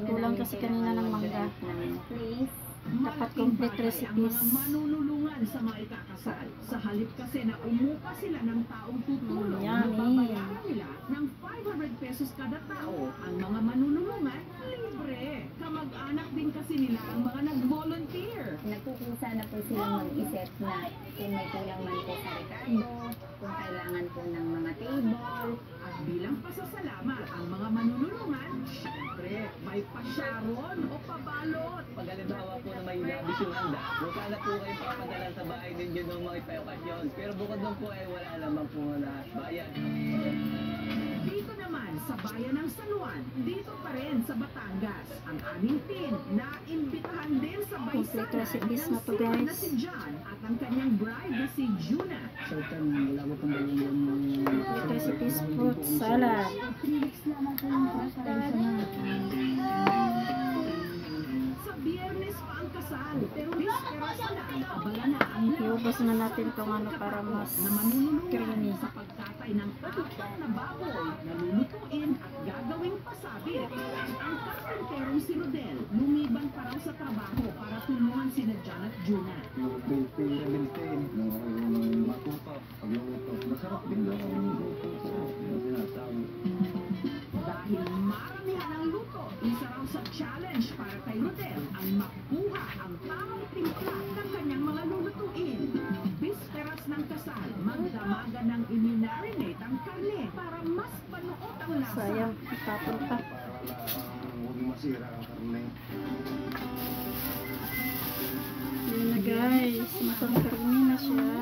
Kulang kasi kanina ng mangga. Dapat complete recipes. Manunulungan sa mga ikakasal. Sa halip kasi na umupa sila ng taong tutulong, Yummy. mababayaran nila ng 500 pesos kada tao. Ang mga manunulungan, libre. Kamag-anak din kasi nila ang mga nag-volunteer. Nagkukusa na po silang mag-isip na kung may kulang man po sa rekado, kung kailangan po ng mga table. At bilang pasasalamat, ang mga manunulungan, syempre, may pasyaron o pabalot. Pag halimbawa po na may labis yung handa, huwag na po kayo papadala sa bahay ninyo ng mga ipayokasyon. Pero bukod doon po ay wala naman po na bayan. Dito naman sa bayan ng San Juan, dito pa rin sa Batangas, ang aming team na imbitahan din sa Complete baysanan recipes ng na to, sikat na guys. si John at ang kanyang bride na si Juna. So ito, wala ko pong yung Complete recipes fruit salad. Sa biyernes pa ang kasal, pero bisperas na, abala na ang Iubos na natin itong ano para mas na manunulungan creamy. sa pagkatay ng apat na baboy na lulutuin at gagawing pasabit. Ang karpenterong si Rodel, lumiban pa raw sa trabaho para tulungan sina John at Juna. Dahil maramihan ang luto, isa raw sa challenge para kay Rodel ang makuha ang tamang timpla ng kanyang mga lulutuin. Bisperas ng kasal, magdamaga ng i-marinate ang karne para mas panuot ang lasa. Sayang, itapon pa. Huwag masira ang karne. Yun na guys, matang creamy na siya.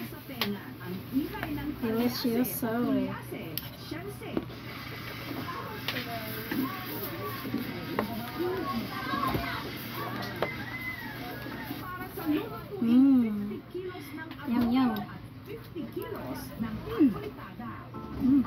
Sa tenga, ang ingay ng Delicious, sorry. Shanse. Para sa lulutuin, 50 kilos ng Yum, yum. adobo at 50 kilos ng apolitada. Mm.